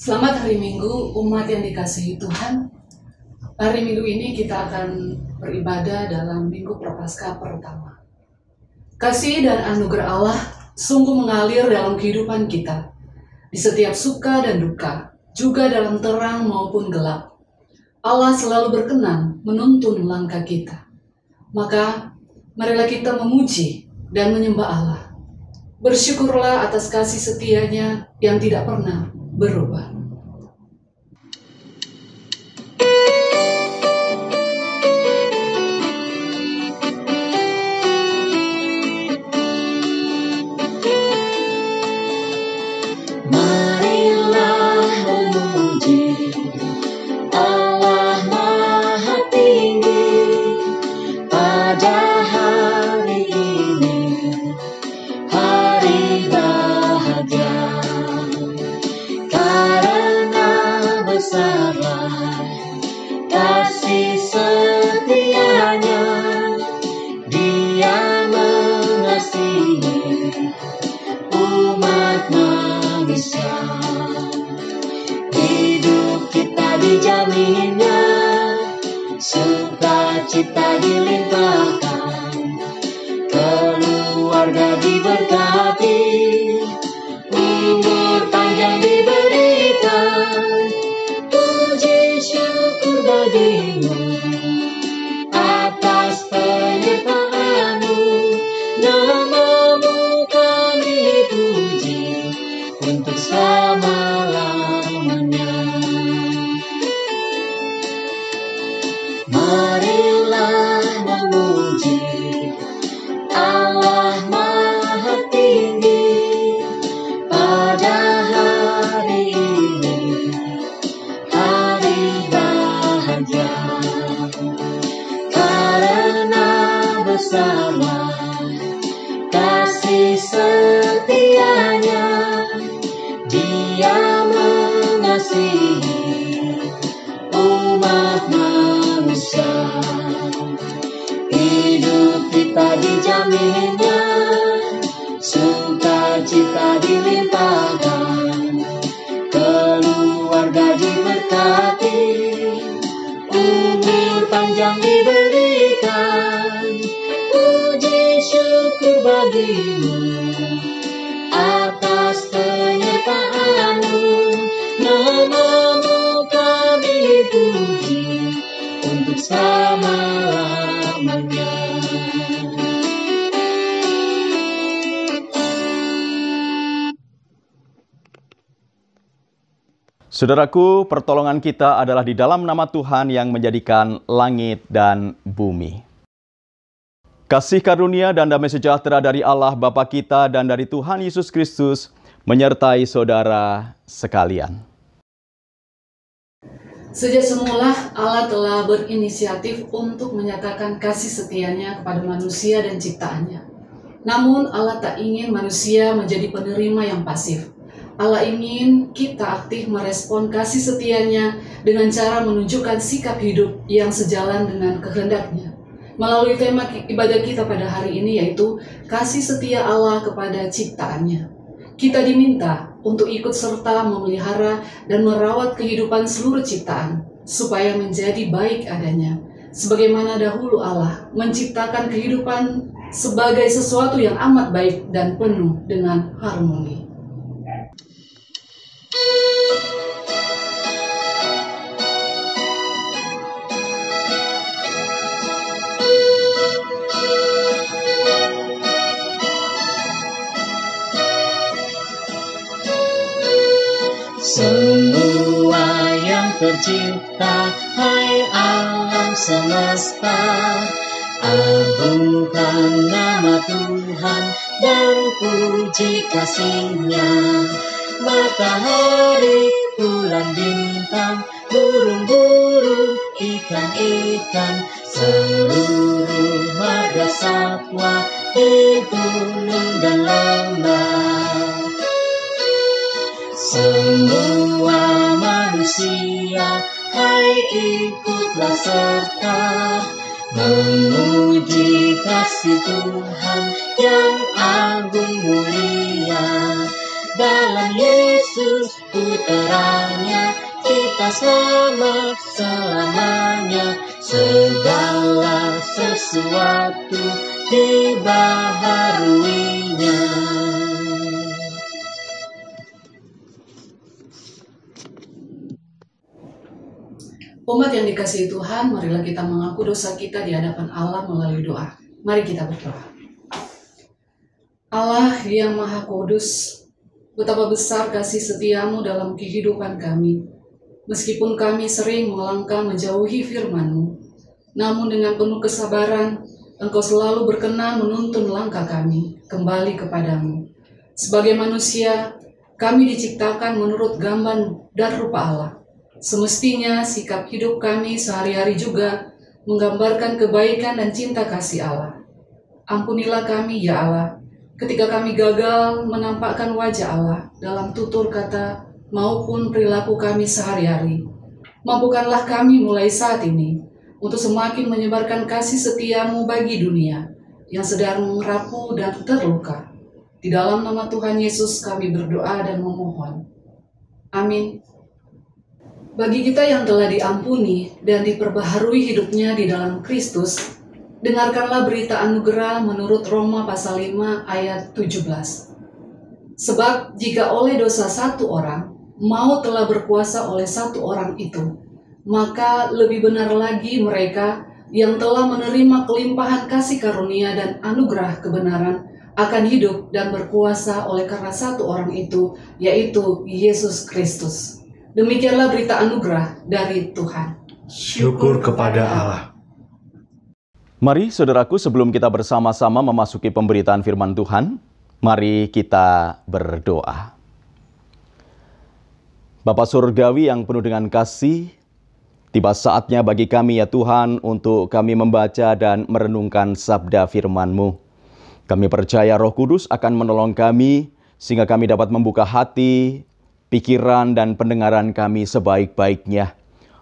Selamat hari Minggu, umat yang dikasihi Tuhan. Hari Minggu ini kita akan beribadah dalam Minggu Prapaskah pertama. Kasih dan anugerah Allah sungguh mengalir dalam kehidupan kita, di setiap suka dan duka, juga dalam terang maupun gelap. Allah selalu berkenan menuntun langkah kita. Maka, marilah kita memuji dan menyembah Allah. Bersyukurlah atas kasih setianya yang tidak pernah berubah. Dijaminnya, sukacita dilimpahkan, keluarga diberkati, umur panjang diberikan. Puji syukur bagimu atas penyertaanmu, namamu kami puji untuk selama-lamanya. Marilah memuji Allah Maha Tinggi pada hari ini, hari bahagia, karena besarlah kasih setianya. Dia mengasihi umat manusia. Hidup kita dijaminnya, sukacita dilimpahkan, keluarga diberkati, umur panjang diberikan. Puji syukur bagimu atas penyertaanmu, namamu kami puji untuk selama-lamanya. Saudaraku, pertolongan kita adalah di dalam nama Tuhan yang menjadikan langit dan bumi. Kasih karunia dan damai sejahtera dari Allah Bapa kita dan dari Tuhan Yesus Kristus menyertai saudara sekalian. Sejak semula Allah telah berinisiatif untuk menyatakan kasih setianya kepada manusia dan ciptaannya. Namun Allah tak ingin manusia menjadi penerima yang pasif. Allah ingin kita aktif merespon kasih setianya dengan cara menunjukkan sikap hidup yang sejalan dengan kehendaknya. Melalui tema ibadah kita pada hari ini, yaitu kasih setia Allah kepada ciptaannya. Kita diminta untuk ikut serta memelihara dan merawat kehidupan seluruh ciptaan, supaya menjadi baik adanya. Sebagaimana dahulu Allah menciptakan kehidupan sebagai sesuatu yang amat baik dan penuh dengan harmoni. Semua yang tercipta, hai alam semesta, agungkan nama Tuhan dan puji kasih-Nya. Matahari, bulan, bintang, burung-burung, ikan-ikan, seluruh marga satwa di gunung dan lembah. Semua manusia, hai ikutlah serta memuji kasih Tuhan yang agung mulia. Dalam Yesus puterannya, kita selamat selamanya. Segala sesuatu dibaharuinya. Umat yang dikasihi Tuhan, marilah kita mengaku dosa kita di hadapan Allah melalui doa. Mari kita berdoa. Allah yang Maha Kudus, betapa besar kasih setiamu dalam kehidupan kami. Meskipun kami sering melangkah menjauhi firman-Mu, namun dengan penuh kesabaran, Engkau selalu berkenan menuntun langkah kami kembali kepadamu. Sebagai manusia, kami diciptakan menurut gambar dan rupa Allah. Semestinya sikap hidup kami sehari-hari juga menggambarkan kebaikan dan cinta kasih Allah. Ampunilah kami ya Allah, ketika kami gagal menampakkan wajah Allah dalam tutur kata maupun perilaku kami sehari-hari. Mampukanlah kami mulai saat ini untuk semakin menyebarkan kasih setiamu bagi dunia yang sedang rapuh dan terluka. Di dalam nama Tuhan Yesus kami berdoa dan memohon. Amin. Bagi kita yang telah diampuni dan diperbaharui hidupnya di dalam Kristus, dengarkanlah berita anugerah menurut Roma pasal 5 ayat 17. Sebab jika oleh dosa satu orang, maut telah berkuasa oleh satu orang itu, maka lebih benar lagi mereka yang telah menerima kelimpahan kasih karunia dan anugerah kebenaran akan hidup dan berkuasa oleh karena satu orang itu, yaitu Yesus Kristus. Demikianlah berita anugerah dari Tuhan. Syukur kepada Allah. Mari saudaraku, sebelum kita bersama-sama memasuki pemberitaan firman Tuhan, mari kita berdoa. Bapa Surgawi yang penuh dengan kasih, tiba saatnya bagi kami ya Tuhan untuk kami membaca dan merenungkan sabda firman-Mu. Kami percaya Roh Kudus akan menolong kami sehingga kami dapat membuka hati, pikiran dan pendengaran kami sebaik-baiknya.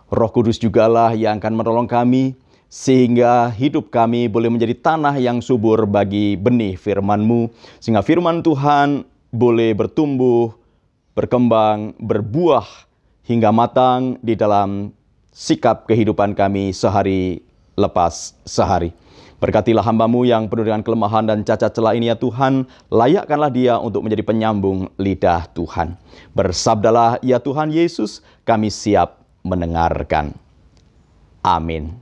Roh Kudus jugalah yang akan menolong kami sehingga hidup kami boleh menjadi tanah yang subur bagi benih firman-Mu, sehingga firman Tuhan boleh bertumbuh, berkembang, berbuah hingga matang di dalam sikap kehidupan kami sehari lepas sehari. Berkatilah hamba-Mu yang penuh dengan kelemahan dan cacat celah ini ya Tuhan, layakkanlah dia untuk menjadi penyambung lidah Tuhan. Bersabdalah ya Tuhan Yesus, kami siap mendengarkan. Amin.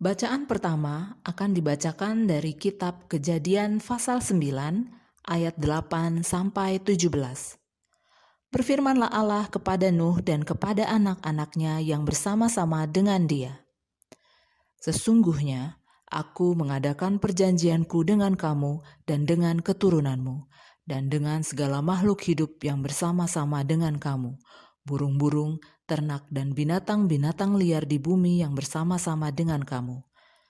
Bacaan pertama akan dibacakan dari kitab Kejadian pasal 9 ayat 8 sampai 17. Berfirmanlah Allah kepada Nuh dan kepada anak-anaknya yang bersama-sama dengan dia. Sesungguhnya aku mengadakan perjanjianku dengan kamu dan dengan keturunanmu, dan dengan segala makhluk hidup yang bersama-sama dengan kamu, burung-burung, ternak dan binatang-binatang liar di bumi yang bersama-sama dengan kamu,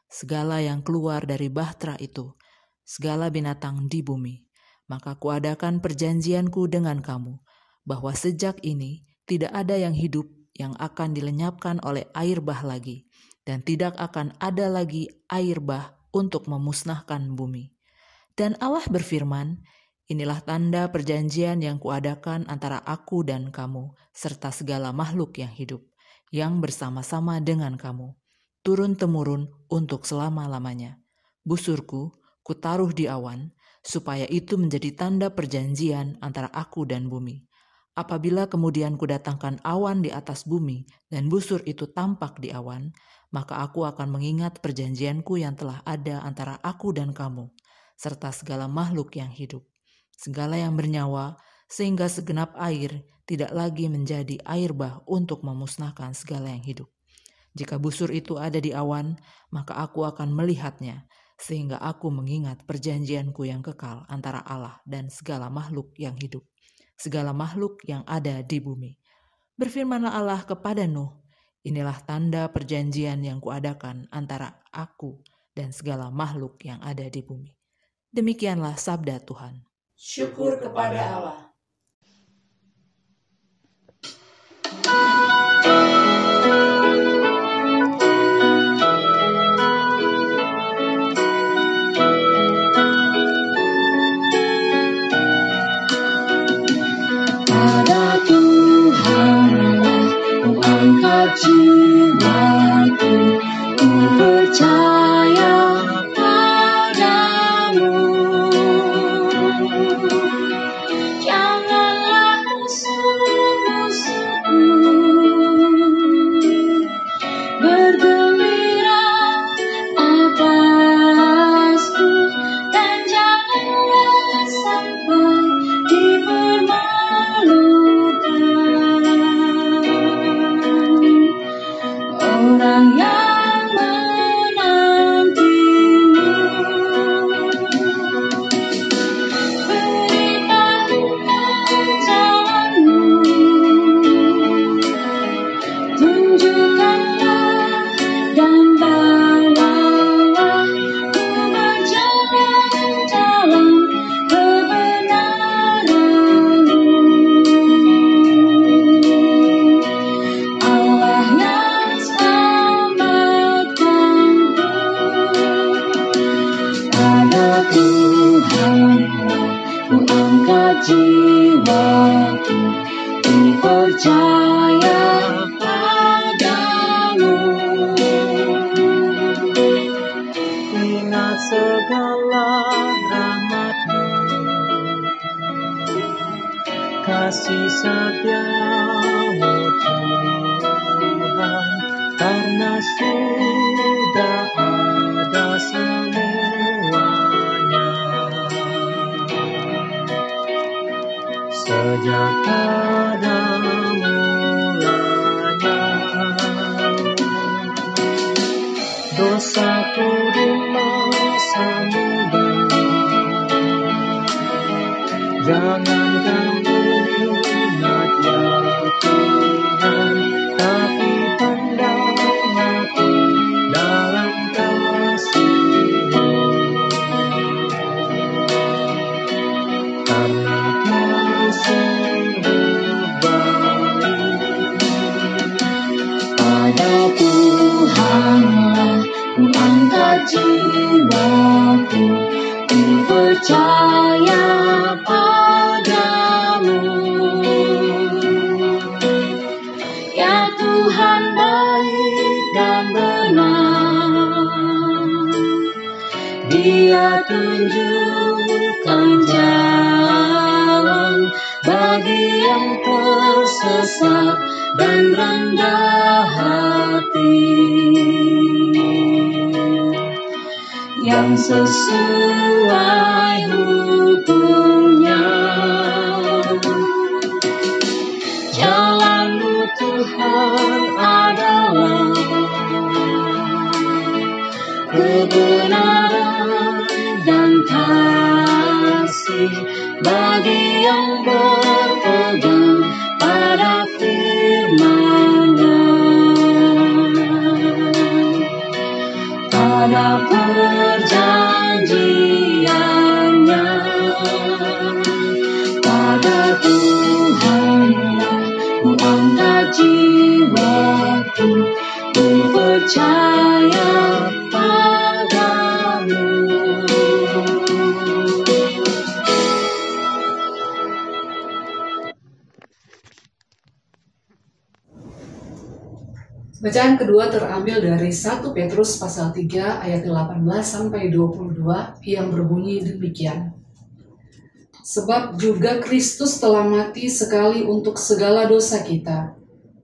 segala yang keluar dari bahtera itu, segala binatang di bumi. Maka kuadakan perjanjianku dengan kamu, bahwa sejak ini tidak ada yang hidup yang akan dilenyapkan oleh air bah lagi, dan tidak akan ada lagi air bah untuk memusnahkan bumi. Dan Allah berfirman, inilah tanda perjanjian yang kuadakan antara aku dan kamu, serta segala makhluk yang hidup, yang bersama-sama dengan kamu, turun-temurun untuk selama-lamanya. Busurku kutaruh di awan, supaya itu menjadi tanda perjanjian antara aku dan bumi. Apabila kemudian kudatangkan awan di atas bumi, dan busur itu tampak di awan, maka aku akan mengingat perjanjianku yang telah ada antara aku dan kamu, serta segala makhluk yang hidup, segala yang bernyawa, sehingga segenap air tidak lagi menjadi air bah untuk memusnahkan segala yang hidup. Jika busur itu ada di awan, maka aku akan melihatnya, sehingga aku mengingat perjanjianku yang kekal antara Allah dan segala makhluk yang hidup, segala makhluk yang ada di bumi. Berfirmanlah Allah kepada Nuh, inilah tanda perjanjian yang kuadakan antara aku dan segala makhluk yang ada di bumi. Demikianlah sabda Tuhan. Syukur kepada Allah. angkat jiwaku, ku percaya padamu. Ingat segala rahmat-Mu, kasih setia-Mu Tuhan, karena sudah ada semuanya. Sejak pada mulanya, dosaku di masa muda, jangan kamu ingat ya Tuhan, tapi pandang aku dalam kasih-Mu. Karena Kau sungguh baik, pada Tuhanlah ku angkat jiwaku, ku percaya padamu. Ya Tuhan baik dan benar, Dia tunjukkan jalan bagi yang tersesat dan rendah hati, yang sesuai hukum-Nya. Jalan-Mu Tuhan adalah kebenaran dan kasih bagi yang berpegang pada firman-Nya, pada perjanjian-Nya. Pada Tuhanlah ku angkat jiwaku, ku percaya padamu. Bacaan kedua terambil dari 1 Petrus pasal 3 ayat 18 sampai 22 yang berbunyi demikian. Sebab juga Kristus telah mati sekali untuk segala dosa kita,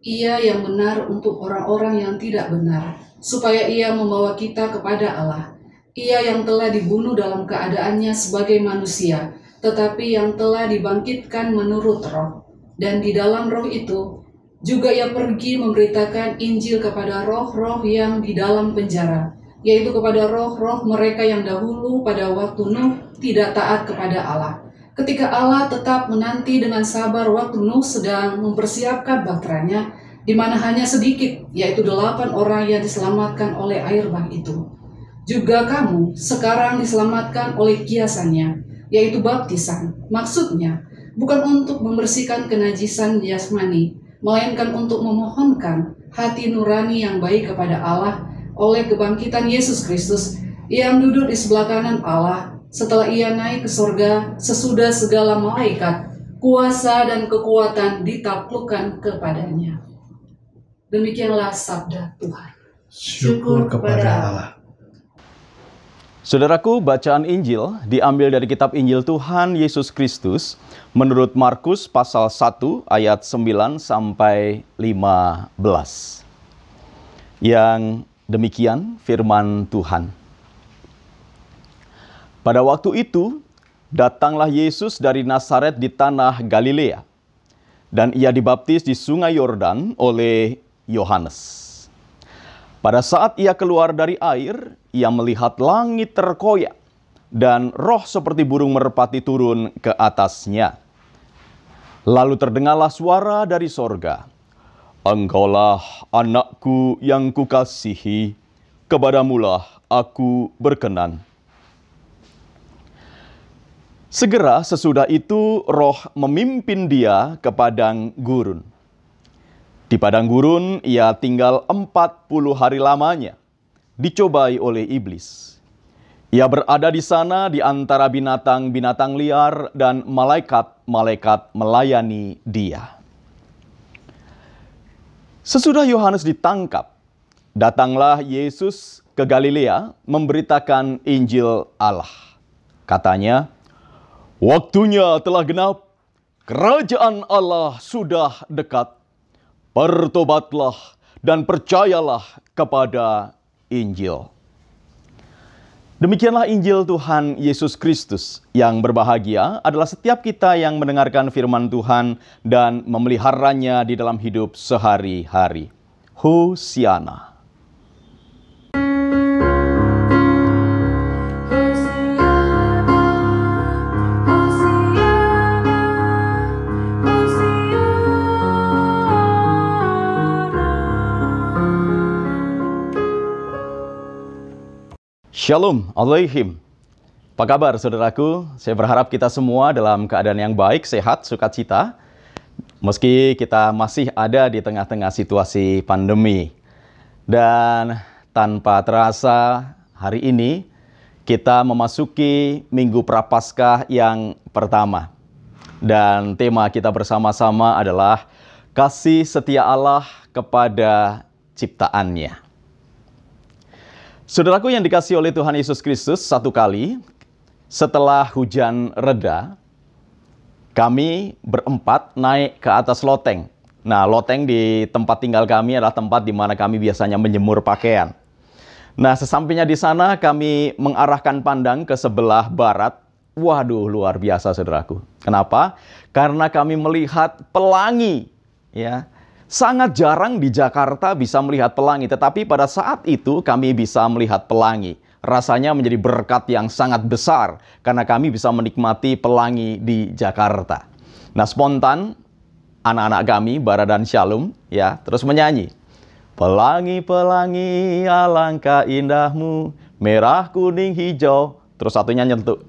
Ia yang benar untuk orang-orang yang tidak benar, supaya Ia membawa kita kepada Allah. Ia yang telah dibunuh dalam keadaannya sebagai manusia, tetapi yang telah dibangkitkan menurut roh. Dan di dalam roh itu juga Ia pergi memberitakan Injil kepada roh-roh yang di dalam penjara, yaitu kepada roh-roh mereka yang dahulu pada waktu Nuh tidak taat kepada Allah. Ketika Allah tetap menanti dengan sabar waktu Nuh sedang mempersiapkan bahteranya, di mana hanya sedikit, yaitu 8 orang yang diselamatkan oleh air bah itu. Juga kamu sekarang diselamatkan oleh kiasannya, yaitu baptisan. Maksudnya, bukan untuk membersihkan kenajisan jasmani, melainkan untuk memohonkan hati nurani yang baik kepada Allah oleh kebangkitan Yesus Kristus yang duduk di sebelah kanan Allah setelah Ia naik ke sorga sesudah segala malaikat, kuasa dan kekuatan ditaklukkan kepadanya. Demikianlah sabda Tuhan. Syukur kepada Allah. Saudaraku, bacaan Injil diambil dari kitab Injil Tuhan Yesus Kristus menurut Markus pasal 1 ayat 9 sampai 15. Yang demikian firman Tuhan. Pada waktu itu, datanglah Yesus dari Nazaret di tanah Galilea, dan Ia dibaptis di sungai Yordan oleh Yohanes. Pada saat Ia keluar dari air, Ia melihat langit terkoyak dan roh seperti burung merpati turun ke atasnya. Lalu terdengarlah suara dari sorga, "Engkaulah anakku yang kukasihi, kepadamulah aku berkenan." Segera sesudah itu roh memimpin Dia ke padang gurun. Di padang gurun Ia tinggal 40 hari lamanya, dicobai oleh iblis. Ia berada di sana di antara binatang-binatang liar dan malaikat-malaikat melayani Dia. Sesudah Yohanes ditangkap, datanglah Yesus ke Galilea memberitakan Injil Allah. Katanya, "Waktunya telah genap, kerajaan Allah sudah dekat. Bertobatlah dan percayalah kepada Injil." Demikianlah Injil Tuhan Yesus Kristus. Yang berbahagia adalah setiap kita yang mendengarkan firman Tuhan dan memeliharanya di dalam hidup sehari-hari. Hosiana. Shalom Aleihim. Apa kabar saudaraku? Saya berharap kita semua dalam keadaan yang baik, sehat, sukacita. Meski kita masih ada di tengah-tengah situasi pandemi. Dan tanpa terasa hari ini kita memasuki Minggu Prapaskah yang pertama. Dan tema kita bersama-sama adalah kasih setia Allah kepada ciptaannya. Saudaraku yang dikasihi oleh Tuhan Yesus Kristus, satu kali setelah hujan reda, kami berempat naik ke atas loteng. Nah, loteng di tempat tinggal kami adalah tempat di mana kami biasanya menjemur pakaian. Nah, sesampainya di sana kami mengarahkan pandang ke sebelah barat. Waduh, luar biasa saudaraku. Kenapa? Karena kami melihat pelangi, ya. Sangat jarang di Jakarta bisa melihat pelangi, tetapi pada saat itu kami bisa melihat pelangi. Rasanya menjadi berkat yang sangat besar karena kami bisa menikmati pelangi di Jakarta. Nah, spontan anak-anak kami, Bara dan Shalom, ya, terus menyanyi. Pelangi-pelangi alangkah indahmu, merah, kuning, hijau. Terus satunya nyentuh.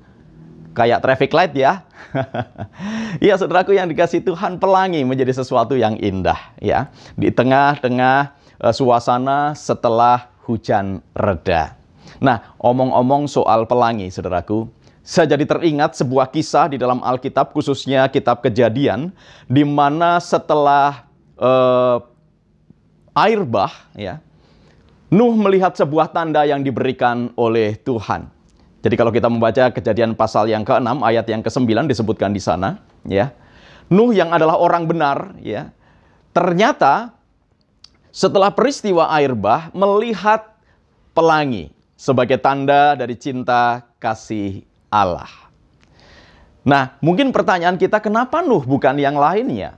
Kayak traffic light ya. Ya saudaraku yang dikasih Tuhan, pelangi menjadi sesuatu yang indah ya. Di tengah-tengah suasana setelah hujan reda. Nah, omong-omong soal pelangi saudaraku, saya jadi teringat sebuah kisah di dalam Alkitab, khususnya kitab Kejadian, di mana setelah air bah ya, Nuh melihat sebuah tanda yang diberikan oleh Tuhan. Jadi kalau kita membaca Kejadian pasal yang ke-6 ayat yang ke-9 disebutkan di sana, ya. Nuh yang adalah orang benar, ya. Ternyata setelah peristiwa air bah melihat pelangi sebagai tanda dari cinta kasih Allah. Nah, mungkin pertanyaan kita, kenapa Nuh bukan yang lainnya?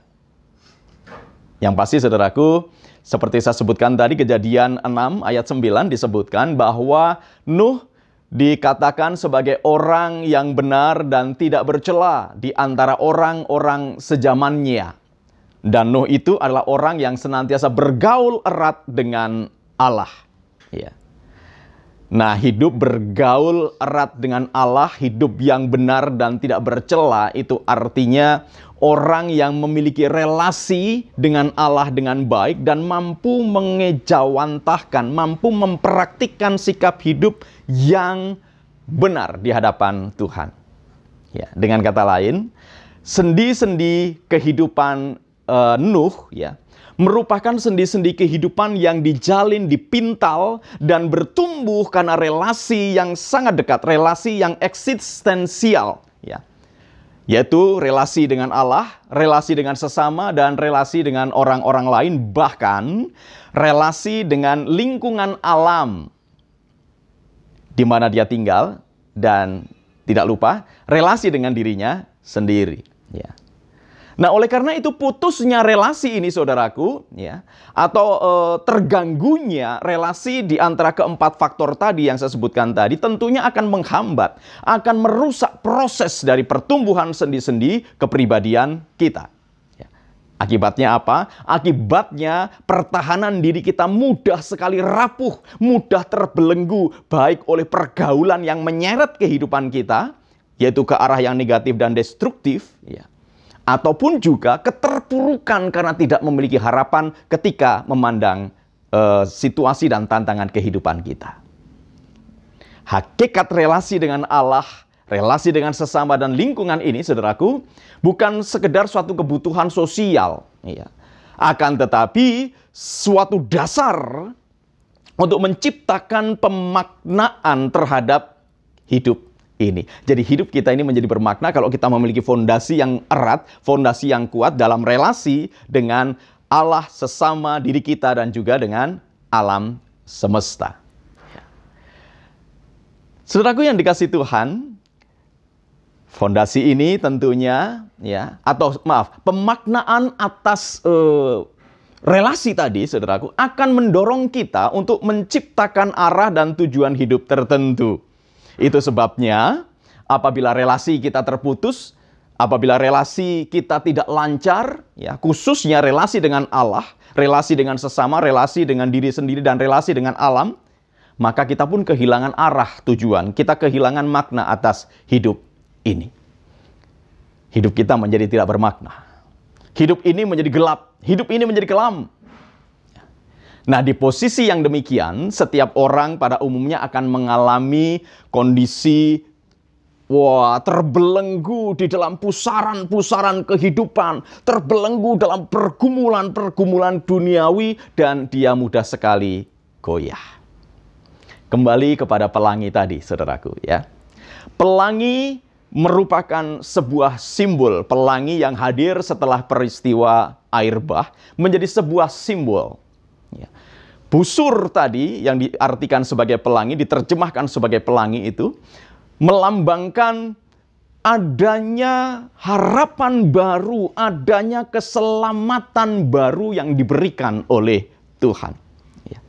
Yang pasti saudaraku, seperti saya sebutkan tadi, Kejadian 6 ayat 9 disebutkan bahwa Nuh dikatakan sebagai orang yang benar dan tidak bercela di antara orang-orang sezamannya. Dan Nuh itu adalah orang yang senantiasa bergaul erat dengan Allah. Ya. Nah, hidup bergaul erat dengan Allah, hidup yang benar dan tidak bercela, itu artinya orang yang memiliki relasi dengan Allah dengan baik dan mampu mengejawantahkan, mampu mempraktikkan sikap hidup yang benar di hadapan Tuhan. Ya, dengan kata lain, sendi-sendi kehidupan Nuh ya, merupakan sendi-sendi kehidupan yang dijalin, dipintal, dan bertumbuh karena relasi yang sangat dekat, relasi yang eksistensial ya. Yaitu relasi dengan Allah, relasi dengan sesama, dan relasi dengan orang-orang lain, bahkan relasi dengan lingkungan alam di mana dia tinggal, dan tidak lupa relasi dengan dirinya sendiri. Ya. Nah, oleh karena itu putusnya relasi ini saudaraku, ya, atau terganggunya relasi di antara keempat faktor tadi yang saya sebutkan tadi, tentunya akan menghambat, akan merusak proses dari pertumbuhan sendi-sendi kepribadian kita. Ya. Akibatnya apa? Akibatnya pertahanan diri kita mudah sekali rapuh, mudah terbelenggu, baik oleh pergaulan yang menyeret kehidupan kita, yaitu ke arah yang negatif dan destruktif, ya, ataupun juga keterpurukan karena tidak memiliki harapan ketika memandang situasi dan tantangan kehidupan kita. Hakikat relasi dengan Allah, relasi dengan sesama dan lingkungan ini, saudaraku, bukan sekedar suatu kebutuhan sosial, ya. Akan tetapi suatu dasar untuk menciptakan pemaknaan terhadap hidup ini. Jadi hidup kita ini menjadi bermakna kalau kita memiliki fondasi yang erat, fondasi yang kuat dalam relasi dengan Allah, sesama, diri kita, dan juga dengan alam semesta. Saudaraku yang dikasihi Tuhan, fondasi ini tentunya pemaknaan atas relasi tadi, saudaraku, akan mendorong kita untuk menciptakan arah dan tujuan hidup tertentu. Itu sebabnya apabila relasi kita terputus, apabila relasi kita tidak lancar, ya, khususnya relasi dengan Allah, relasi dengan sesama, relasi dengan diri sendiri, dan relasi dengan alam, maka kita pun kehilangan arah tujuan, kita kehilangan makna atas hidup ini. Hidup kita menjadi tidak bermakna. Hidup ini menjadi gelap, hidup ini menjadi kelam. Nah, di posisi yang demikian, setiap orang pada umumnya akan mengalami kondisi terbelenggu di dalam pusaran-pusaran kehidupan, terbelenggu dalam pergumulan-pergumulan duniawi, dan dia mudah sekali goyah. Kembali kepada pelangi tadi, saudaraku, ya. Pelangi merupakan sebuah simbol. Pelangi yang hadir setelah peristiwa air bah menjadi sebuah simbol. Ya. Busur tadi yang diartikan sebagai pelangi, diterjemahkan sebagai pelangi itu, melambangkan adanya harapan baru, adanya keselamatan baru yang diberikan oleh Tuhan. Ya.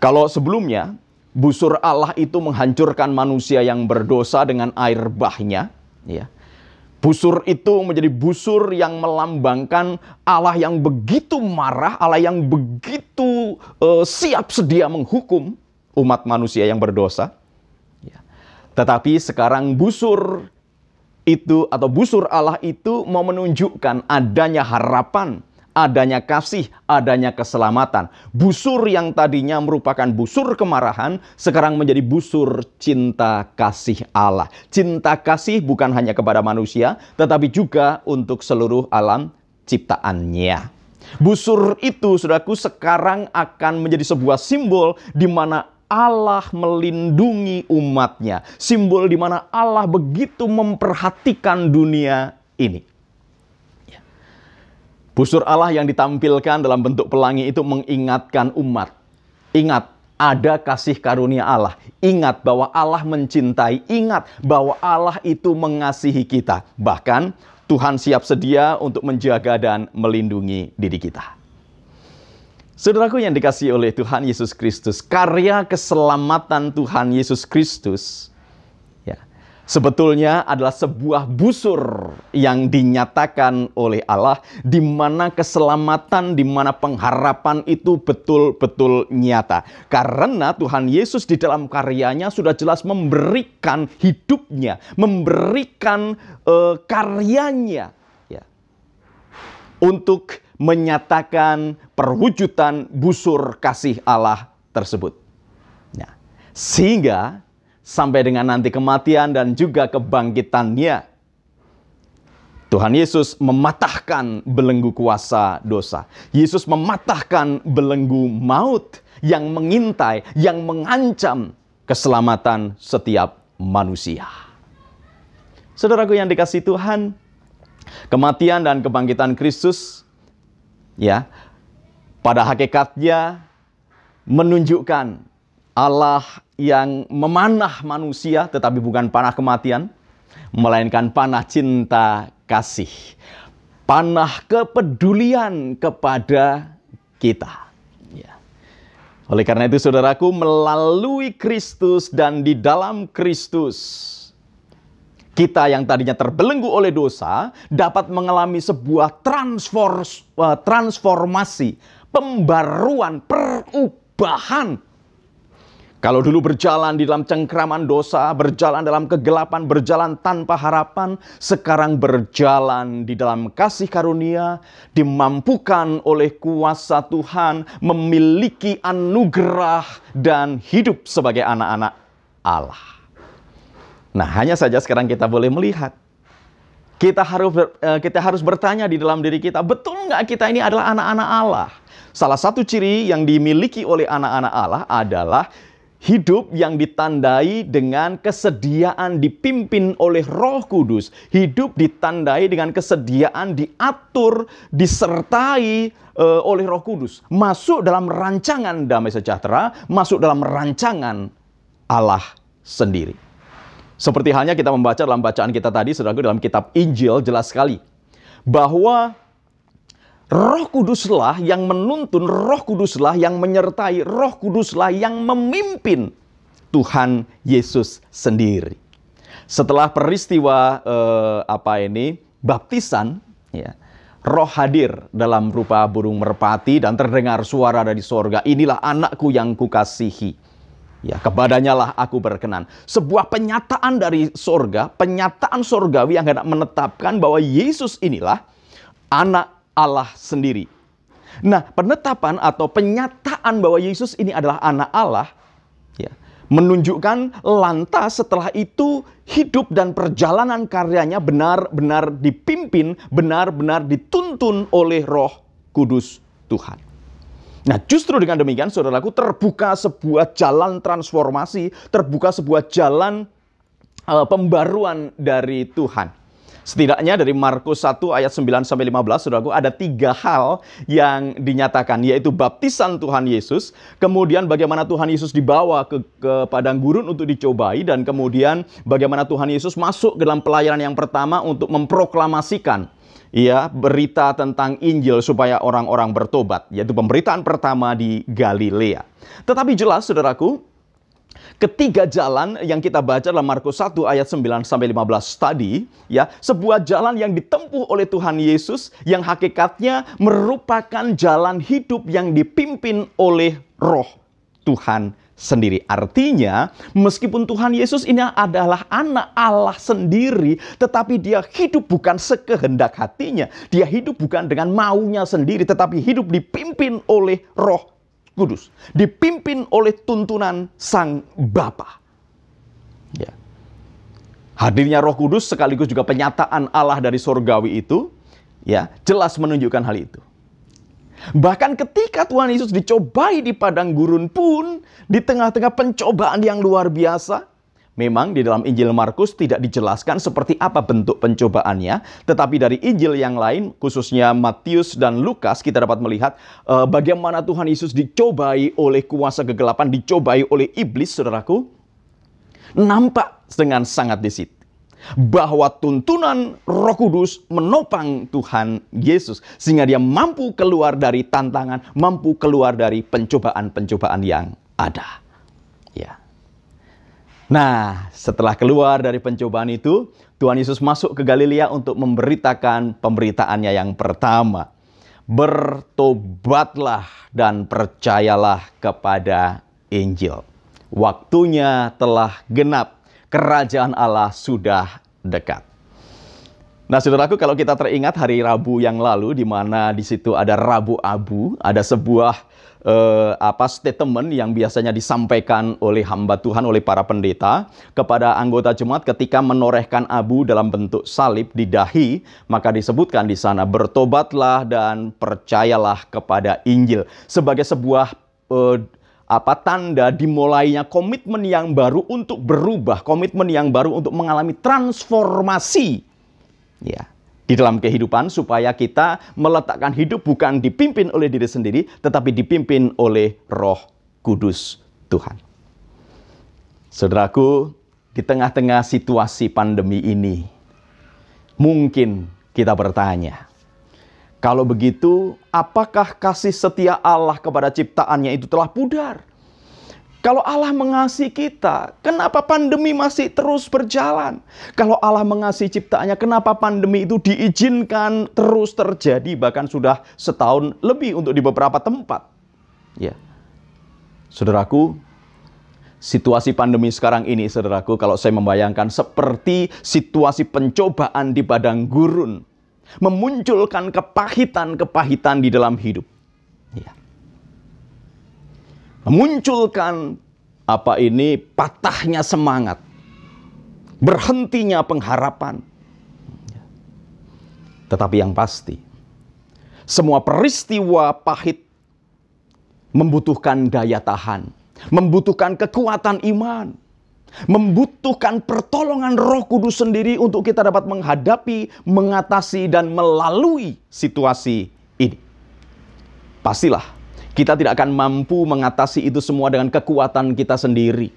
Kalau sebelumnya, busur Allah itu menghancurkan manusia yang berdosa dengan air bahnya. Ya. Busur itu menjadi busur yang melambangkan Allah yang begitu marah, Allah yang begitu siap sedia menghukum umat manusia yang berdosa. Ya. Tetapi sekarang busur itu atau busur Allah itu mau menunjukkan adanya harapan, adanya kasih, adanya keselamatan. Busur yang tadinya merupakan busur kemarahan, sekarang menjadi busur cinta kasih Allah. Cinta kasih bukan hanya kepada manusia, tetapi juga untuk seluruh alam ciptaannya. Busur itu, saudaraku, sekarang akan menjadi sebuah simbol di mana Allah melindungi umatnya. Simbol di mana Allah begitu memperhatikan dunia ini. Busur Allah yang ditampilkan dalam bentuk pelangi itu mengingatkan umat. Ingat, ada kasih karunia Allah. Ingat bahwa Allah mencintai. Ingat bahwa Allah itu mengasihi kita. Bahkan Tuhan siap sedia untuk menjaga dan melindungi diri kita. Saudaraku yang dikasihi oleh Tuhan Yesus Kristus, karya keselamatan Tuhan Yesus Kristus sebetulnya adalah sebuah busur yang dinyatakan oleh Allah, di mana keselamatan, di mana pengharapan itu betul-betul nyata. Karena Tuhan Yesus di dalam karyanya sudah jelas memberikan hidupnya, memberikan karyanya, ya, untuk menyatakan perwujudan busur kasih Allah tersebut. Nah, sehingga sampai dengan nanti kematian dan juga kebangkitannya, Tuhan Yesus mematahkan belenggu kuasa dosa. Yesus mematahkan belenggu maut yang mengintai, yang mengancam keselamatan setiap manusia. Saudaraku yang dikasihi Tuhan, kematian dan kebangkitan Kristus, ya, pada hakikatnya menunjukkan Allah yang memanah manusia, tetapi bukan panah kematian, melainkan panah cinta kasih, panah kepedulian kepada kita. Ya. Oleh karena itu, saudaraku, melalui Kristus dan di dalam Kristus, kita yang tadinya terbelenggu oleh dosa dapat mengalami sebuah transformasi, pembaruan, perubahan. Kalau dulu berjalan di dalam cengkraman dosa, berjalan dalam kegelapan, berjalan tanpa harapan, sekarang berjalan di dalam kasih karunia, dimampukan oleh kuasa Tuhan, memiliki anugerah dan hidup sebagai anak-anak Allah. Nah, hanya saja sekarang kita boleh melihat. Kita harus bertanya di dalam diri kita, betul nggak kita ini adalah anak-anak Allah? Salah satu ciri yang dimiliki oleh anak-anak Allah adalah hidup yang ditandai dengan kesediaan dipimpin oleh Roh Kudus. Hidup ditandai dengan kesediaan diatur, disertai oleh Roh Kudus. Masuk dalam rancangan damai sejahtera, masuk dalam rancangan Allah sendiri. Seperti halnya kita membaca dalam bacaan kita tadi, saudaraku, dalam kitab Injil jelas sekali bahwa Roh Kuduslah yang menuntun, Roh Kuduslah yang menyertai, Roh Kuduslah yang memimpin Tuhan Yesus sendiri. Setelah peristiwa baptisan, ya, Roh hadir dalam rupa burung merpati dan terdengar suara dari sorga, inilah anakku yang kukasihi. Ya, kepadanya lah aku berkenan. Sebuah penyataan dari sorga, penyataan sorgawi yang hendak menetapkan bahwa Yesus inilah anak Allah sendiri. Nah, penetapan atau penyataan bahwa Yesus ini adalah anak Allah, ya, menunjukkan lantas setelah itu hidup dan perjalanan karyanya benar-benar dipimpin, benar-benar dituntun oleh Roh Kudus Tuhan. Nah, justru dengan demikian, saudaraku, terbuka sebuah jalan transformasi, terbuka sebuah jalan pembaruan dari Tuhan. Setidaknya dari Markus 1 ayat 9-15, saudaraku, ada 3 hal yang dinyatakan, yaitu baptisan Tuhan Yesus, kemudian bagaimana Tuhan Yesus dibawa ke padang gurun untuk dicobai, dan kemudian bagaimana Tuhan Yesus masuk ke dalam pelayanan yang pertama untuk memproklamasikan, ya, berita tentang Injil supaya orang-orang bertobat, yaitu pemberitaan pertama di Galilea. Tetapi jelas, saudaraku, ketiga jalan yang kita baca dalam Markus 1 ayat 9-15 tadi, ya, sebuah jalan yang ditempuh oleh Tuhan Yesus yang hakikatnya merupakan jalan hidup yang dipimpin oleh Roh Tuhan sendiri. Artinya, meskipun Tuhan Yesus ini adalah anak Allah sendiri, tetapi dia hidup bukan sekehendak hatinya. Dia hidup bukan dengan maunya sendiri, tetapi hidup dipimpin oleh Roh Kudus, dipimpin oleh tuntunan Sang Bapa. Ya. Hadirnya Roh Kudus sekaligus juga penyataan Allah dari sorgawi itu, ya, jelas menunjukkan hal itu. Bahkan ketika Tuhan Yesus dicobai di padang gurun pun, di tengah-tengah pencobaan yang luar biasa, memang di dalam Injil Markus tidak dijelaskan seperti apa bentuk pencobaannya, tetapi dari Injil yang lain, khususnya Matius dan Lukas, kita dapat melihat bagaimana Tuhan Yesus dicobai oleh kuasa kegelapan, dicobai oleh iblis, saudaraku. Nampak dengan sangat di situ bahwa tuntunan Roh Kudus menopang Tuhan Yesus sehingga dia mampu keluar dari tantangan, mampu keluar dari pencobaan-pencobaan yang ada. Ya. Nah, setelah keluar dari pencobaan itu, Tuhan Yesus masuk ke Galilea untuk memberitakan pemberitaannya yang pertama. Bertobatlah dan percayalah kepada Injil. Waktunya telah genap. Kerajaan Allah sudah dekat. Nah, saudaraku, kalau kita teringat hari Rabu yang lalu, di mana di situ ada Rabu Abu, ada sebuah statement yang biasanya disampaikan oleh hamba Tuhan, oleh para pendeta kepada anggota jemaat ketika menorehkan abu dalam bentuk salib di dahi, maka disebutkan di sana, bertobatlah dan percayalah kepada Injil, sebagai sebuah tanda dimulainya komitmen yang baru untuk berubah, komitmen yang baru untuk mengalami transformasi, ya, di dalam kehidupan, supaya kita meletakkan hidup bukan dipimpin oleh diri sendiri, tetapi dipimpin oleh Roh Kudus Tuhan. Saudaraku, di tengah-tengah situasi pandemi ini, mungkin kita bertanya, kalau begitu, apakah kasih setia Allah kepada ciptaannya itu telah pudar? Kalau Allah mengasihi kita, kenapa pandemi masih terus berjalan? Kalau Allah mengasihi ciptaannya, kenapa pandemi itu diizinkan terus terjadi, bahkan sudah setahun lebih untuk di beberapa tempat? Ya, saudaraku, situasi pandemi sekarang ini, saudaraku, kalau saya membayangkan seperti situasi pencobaan di padang gurun, memunculkan kepahitan-kepahitan di dalam hidup. Ya. Memunculkan patahnya semangat, berhentinya pengharapan. Tetapi yang pasti, semua peristiwa pahit membutuhkan daya tahan, membutuhkan kekuatan iman, membutuhkan pertolongan Roh Kudus sendiri untuk kita dapat menghadapi, mengatasi, dan melalui situasi ini. Pastilah kita tidak akan mampu mengatasi itu semua dengan kekuatan kita sendiri.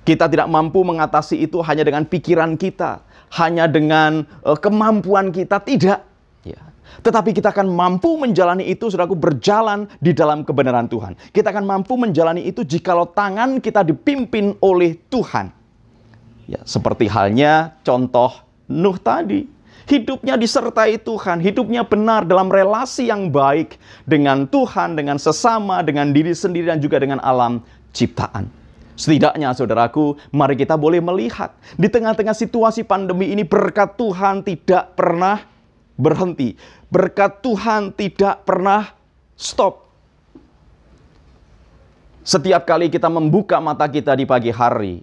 Kita tidak mampu mengatasi itu hanya dengan pikiran kita, hanya dengan kemampuan kita, tidak. Ya. Tetapi kita akan mampu menjalani itu, saudaraku, berjalan di dalam kebenaran Tuhan. Kita akan mampu menjalani itu jikalau tangan kita dipimpin oleh Tuhan. Ya, seperti halnya contoh Nuh tadi. Hidupnya disertai Tuhan, hidupnya benar dalam relasi yang baik dengan Tuhan, dengan sesama, dengan diri sendiri, dan juga dengan alam ciptaan. Setidaknya, saudaraku, mari kita boleh melihat di tengah-tengah situasi pandemi ini, berkat Tuhan tidak pernah berhenti. Berkat Tuhan tidak pernah stop. Setiap kali kita membuka mata kita di pagi hari,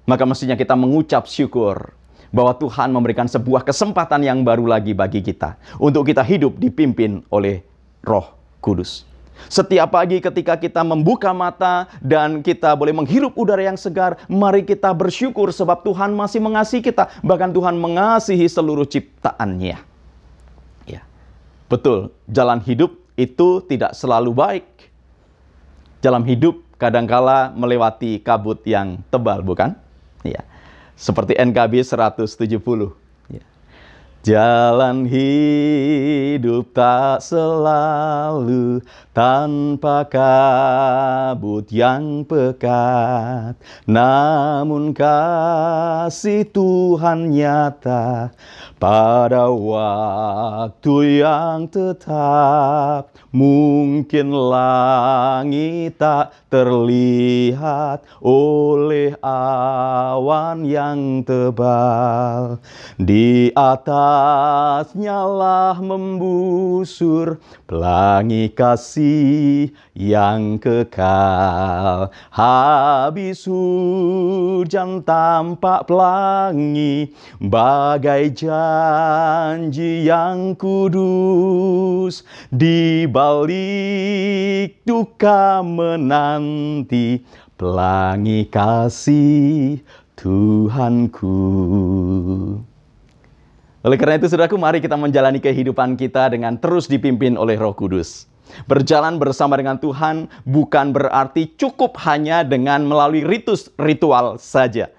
maka mestinya kita mengucap syukur bahwa Tuhan memberikan sebuah kesempatan yang baru lagi bagi kita untuk kita hidup dipimpin oleh Roh Kudus. Setiap pagi ketika kita membuka mata dan kita boleh menghirup udara yang segar, mari kita bersyukur sebab Tuhan masih mengasihi kita, bahkan Tuhan mengasihi seluruh ciptaannya. Ya, betul, jalan hidup itu tidak selalu baik. Jalan hidup kadangkala melewati kabut yang tebal, bukan? Ya. Seperti NKB 170. Ya. Jalan hidup tak selalu tanpa kabut yang pekat, namun kasih Tuhan nyata pada waktu yang tetap. Mungkin langit tak terlihat oleh awan yang tebal, di atasnya lah membusur pelangi kasih yang kekal. Habis hujan tampak pelangi, bagai janji yang kudus. Di balik duka menanti pelangi kasih Tuhanku. Oleh karena itu, saudaraku, mari kita menjalani kehidupan kita dengan terus dipimpin oleh Roh Kudus. Berjalan bersama dengan Tuhan bukan berarti cukup hanya dengan melalui ritual saja.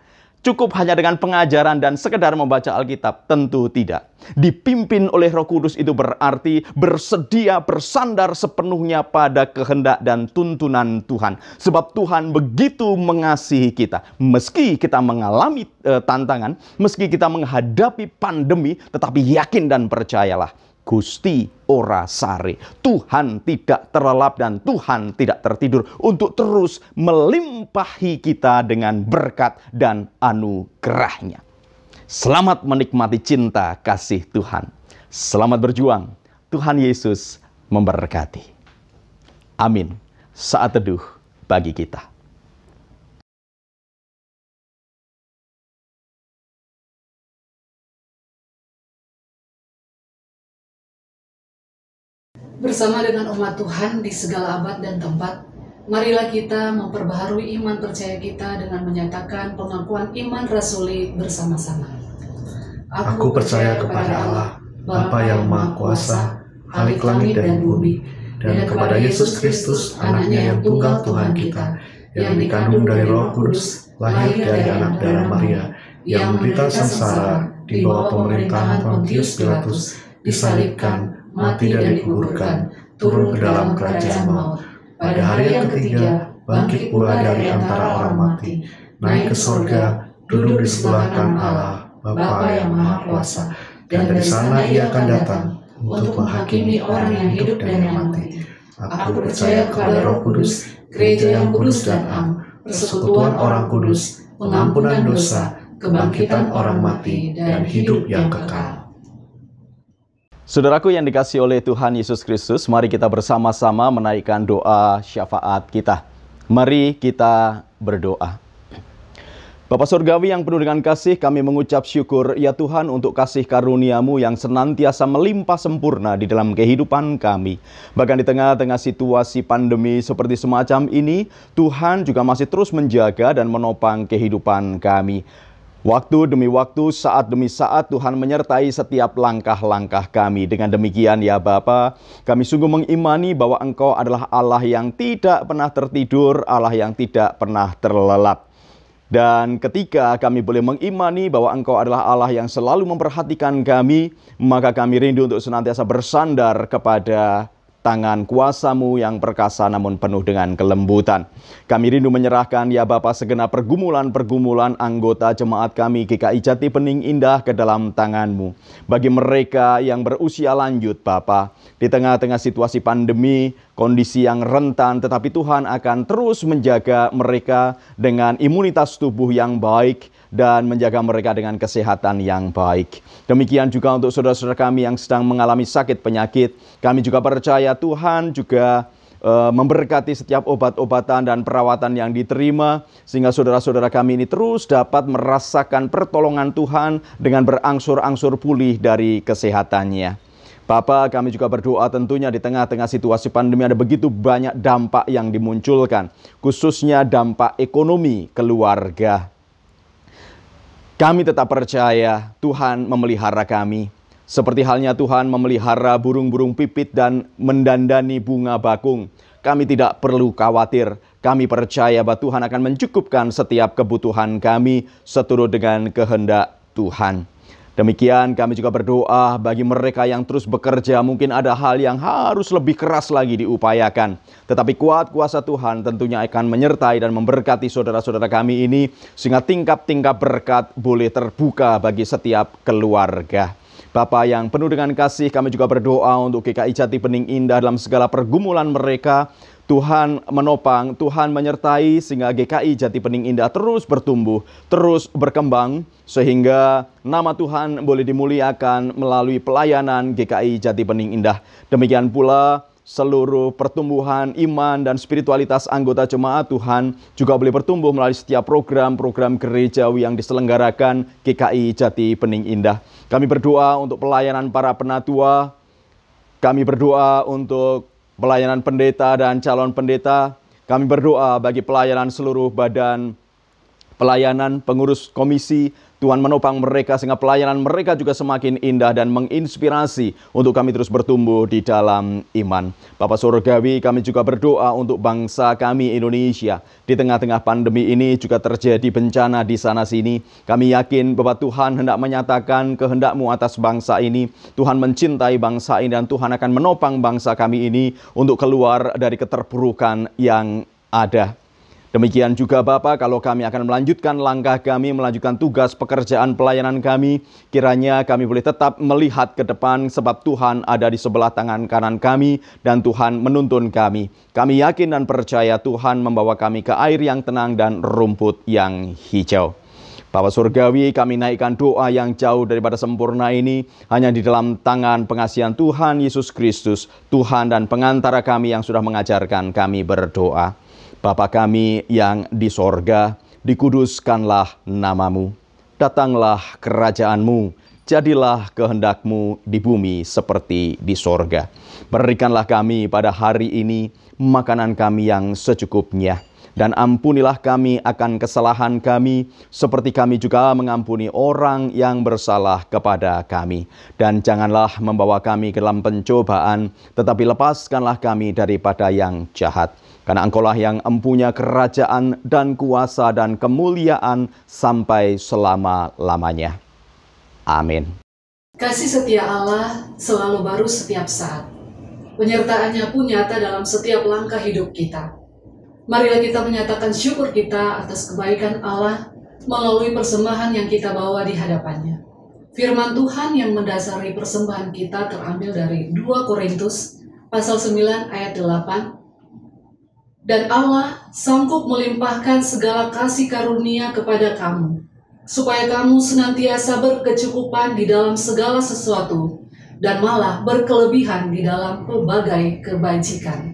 Cukup hanya dengan pengajaran dan sekedar membaca Alkitab? Tentu tidak. Dipimpin oleh Roh Kudus itu berarti bersedia bersandar sepenuhnya pada kehendak dan tuntunan Tuhan. Sebab Tuhan begitu mengasihi kita. Meski kita mengalami tantangan, meski kita menghadapi pandemi, tetapi yakin dan percayalah, Gusti ora sare. Tuhan tidak terlelap dan Tuhan tidak tertidur untuk terus melimpahi kita dengan berkat dan anugerahnya. Selamat menikmati cinta kasih Tuhan. Selamat berjuang. Tuhan Yesus memberkati. Amin. Saat teduh bagi kita. Bersama dengan umat Tuhan di segala abad dan tempat, marilah kita memperbaharui iman percaya kita dengan menyatakan pengakuan iman rasuli bersama-sama. Aku percaya kepada Allah, Bapa yang Maha Kuasa, Khalik langit dan bumi, dan kepada Yesus Kristus, Anaknya yang tunggal Tuhan kita, yang dikandung dari Roh Kudus, lahir dari anak darah Maria, yang menderita sengsara di bawah pemerintahan Pontius Pilatus, disalibkan, mati dan dikuburkan, turun ke dalam kerajaan maut. Pada hari yang ketiga, bangkit pula dari antara orang mati, naik ke surga, duduk di sebelah kanan Allah, Bapa yang Maha Kuasa, dan dari sana Ia akan datang untuk menghakimi orang yang hidup dan yang mati. Aku percaya kepada Roh Kudus, gereja yang kudus dan am, persekutuan orang kudus, pengampunan dosa, kebangkitan orang mati, dan hidup yang kekal. Saudaraku yang dikasihi oleh Tuhan Yesus Kristus, mari kita bersama-sama menaikkan doa syafaat kita. Mari kita berdoa. Bapa Surgawi yang penuh dengan kasih, kami mengucap syukur ya Tuhan untuk kasih karunia-Mu yang senantiasa melimpah sempurna di dalam kehidupan kami. Bahkan di tengah-tengah situasi pandemi seperti semacam ini, Tuhan juga masih terus menjaga dan menopang kehidupan kami. Waktu demi waktu, saat demi saat, Tuhan menyertai setiap langkah-langkah kami. Dengan demikian ya Bapa, kami sungguh mengimani bahwa Engkau adalah Allah yang tidak pernah tertidur, Allah yang tidak pernah terlelap. Dan ketika kami boleh mengimani bahwa Engkau adalah Allah yang selalu memperhatikan kami, maka kami rindu untuk senantiasa bersandar kepada tangan kuasa-Mu yang perkasa namun penuh dengan kelembutan. Kami rindu menyerahkan ya Bapa segenap pergumulan-pergumulan anggota jemaat kami GKI Jati Bening Indah ke dalam tangan-Mu. Bagi mereka yang berusia lanjut Bapa, di tengah-tengah situasi pandemi, kondisi yang rentan, tetapi Tuhan akan terus menjaga mereka dengan imunitas tubuh yang baik dan menjaga mereka dengan kesehatan yang baik. Demikian juga untuk saudara-saudara kami yang sedang mengalami sakit penyakit. Kami juga percaya Tuhan juga memberkati setiap obat-obatan dan perawatan yang diterima, sehingga saudara-saudara kami ini terus dapat merasakan pertolongan Tuhan dengan berangsur-angsur pulih dari kesehatannya. Bapa, kami juga berdoa tentunya di tengah-tengah situasi pandemi ada begitu banyak dampak yang dimunculkan, khususnya dampak ekonomi keluarga. Kami tetap percaya Tuhan memelihara kami. Seperti halnya Tuhan memelihara burung-burung pipit dan mendandani bunga bakung. Kami tidak perlu khawatir. Kami percaya bahwa Tuhan akan mencukupkan setiap kebutuhan kami seturut dengan kehendak Tuhan. Demikian kami juga berdoa bagi mereka yang terus bekerja, mungkin ada hal yang harus lebih keras lagi diupayakan. Tetapi kuat kuasa Tuhan tentunya akan menyertai dan memberkati saudara-saudara kami ini, sehingga tingkap-tingkap berkat boleh terbuka bagi setiap keluarga. Bapa yang penuh dengan kasih, kami juga berdoa untuk GKI Jati Bening Indah dalam segala pergumulan mereka. Tuhan menopang, Tuhan menyertai sehingga GKI Jati Bening Indah terus bertumbuh, terus berkembang, sehingga nama Tuhan boleh dimuliakan melalui pelayanan GKI Jati Bening Indah. Demikian pula seluruh pertumbuhan iman dan spiritualitas anggota jemaat Tuhan juga boleh bertumbuh melalui setiap program-program gerejawi yang diselenggarakan GKI Jati Bening Indah. Kami berdoa untuk pelayanan para penatua, kami berdoa untuk pelayanan pendeta dan calon pendeta. Kami berdoa bagi pelayanan seluruh badan pelayanan, pengurus komisi. Tuhan menopang mereka sehingga pelayanan mereka juga semakin indah dan menginspirasi untuk kami terus bertumbuh di dalam iman. Bapa Surgawi, kami juga berdoa untuk bangsa kami Indonesia. Di tengah-tengah pandemi ini juga terjadi bencana di sana-sini. Kami yakin bahwa Tuhan hendak menyatakan kehendak-Mu atas bangsa ini. Tuhan mencintai bangsa ini dan Tuhan akan menopang bangsa kami ini untuk keluar dari keterpurukan yang ada. Demikian juga Bapa, kalau kami akan melanjutkan langkah kami, melanjutkan tugas pekerjaan pelayanan kami, kiranya kami boleh tetap melihat ke depan sebab Tuhan ada di sebelah tangan kanan kami dan Tuhan menuntun kami. Kami yakin dan percaya Tuhan membawa kami ke air yang tenang dan rumput yang hijau. Bapa Surgawi, kami naikkan doa yang jauh daripada sempurna ini hanya di dalam tangan pengasihan Tuhan Yesus Kristus, Tuhan dan pengantara kami yang sudah mengajarkan kami berdoa. Bapa kami yang di sorga, dikuduskanlah nama-Mu. Datanglah kerajaan-Mu, jadilah kehendak-Mu di bumi seperti di sorga. Berikanlah kami pada hari ini makanan kami yang secukupnya. Dan ampunilah kami akan kesalahan kami, seperti kami juga mengampuni orang yang bersalah kepada kami. Dan janganlah membawa kami ke dalam pencobaan, tetapi lepaskanlah kami daripada yang jahat. Karena Engkaulah yang empunya kerajaan dan kuasa dan kemuliaan sampai selama-lamanya. Amin. Kasih setia Allah selalu baru setiap saat. Penyertaannya pun nyata dalam setiap langkah hidup kita. Marilah kita menyatakan syukur kita atas kebaikan Allah melalui persembahan yang kita bawa di hadapannya. Firman Tuhan yang mendasari persembahan kita terambil dari 2 Korintus pasal 9 ayat 8. Dan Allah sanggup melimpahkan segala kasih karunia kepada kamu, supaya kamu senantiasa berkecukupan di dalam segala sesuatu, dan malah berkelebihan di dalam pelbagai kebajikan.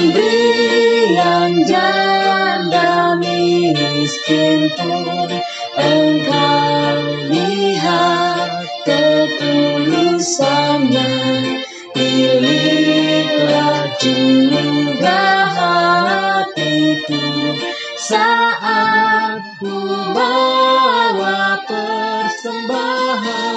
memberi yang janda miskin pun Engkau lihat ketulusannya. Pilihlah juga hatiku saat ku bawa persembahan.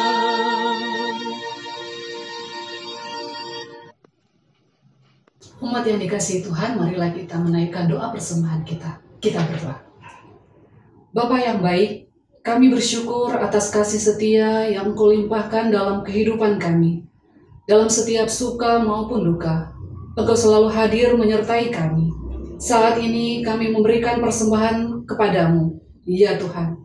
Umat yang dikasihi Tuhan, marilah kita menaikkan doa persembahan kita. Kita berdoa. Bapa yang baik, kami bersyukur atas kasih setia yang Kau limpahkan dalam kehidupan kami. Dalam setiap suka maupun duka, Engkau selalu hadir menyertai kami. Saat ini kami memberikan persembahan kepadamu, ya Tuhan.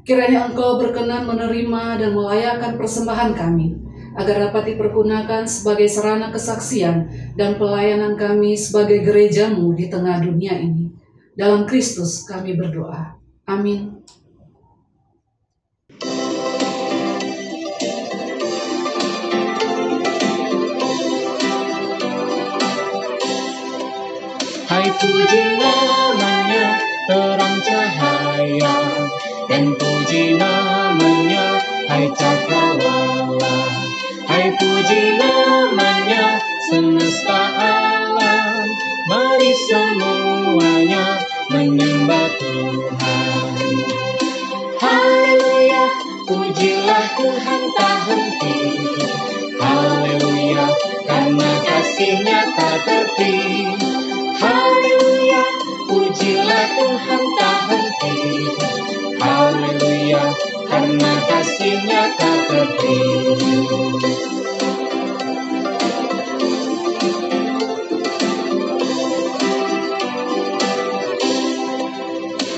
Kiranya Engkau berkenan menerima dan melayakkan persembahan kami, agar dapat dipergunakan sebagai sarana kesaksian dan pelayanan kami sebagai gerejamu di tengah dunia ini. Dalam Kristus kami berdoa. Amin. Hai puji namanya terang cahaya, dan puji namanya hai cakrawala. Hai puji namanya semesta alam, mari semuanya menyembah Tuhan. Haleluya, pujilah Tuhan tak henti. Haleluya, karena kasih-Nya tak terti. Haleluya, pujilah Tuhan tak henti. Haleluya, karena kasih-Nya tak terti.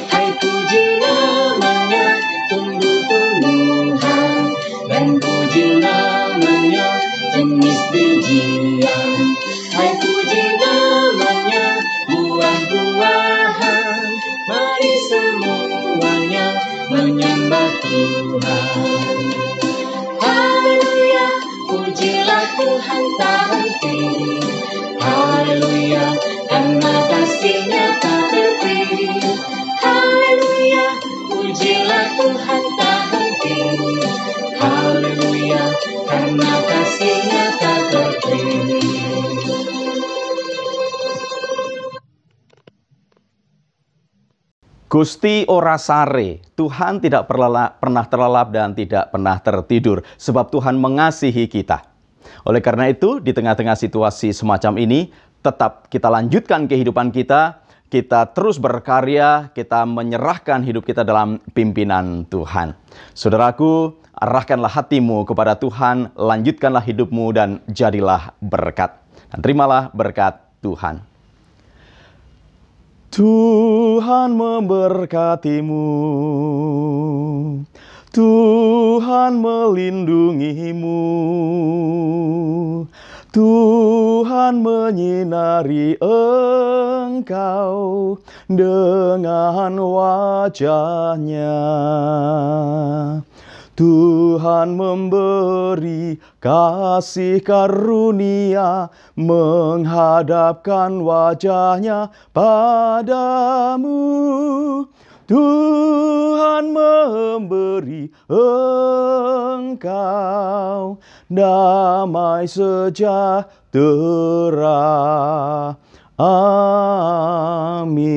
Hai puji namanya tumbuh-tumbuhan, dan puji namanya jenis bijian. Hai puji namanya buah-buahan, mari semuanya menyembah Tuhan. Haleluya, pujilah Tuhan tak henti. Haleluya, karena kasih-Nya tak terti. Haleluya, pujilah Tuhan tak henti. Haleluya, karena kasih-Nya tak terti. Gusti ora sare, Tuhan tidak pernah terlelap dan tidak pernah tertidur, sebab Tuhan mengasihi kita. Oleh karena itu, di tengah-tengah situasi semacam ini, tetap kita lanjutkan kehidupan kita terus berkarya, kita menyerahkan hidup kita dalam pimpinan Tuhan. Saudaraku, arahkanlah hatimu kepada Tuhan, lanjutkanlah hidupmu dan jadilah berkat. Dan terimalah berkat Tuhan. Tuhan memberkatimu, Tuhan melindungimu, Tuhan menyinari engkau dengan wajah-Nya. Tuhan memberi kasih karunia, menghadapkan wajah-Nya padamu. Tuhan memberi engkau damai sejahtera. Amin.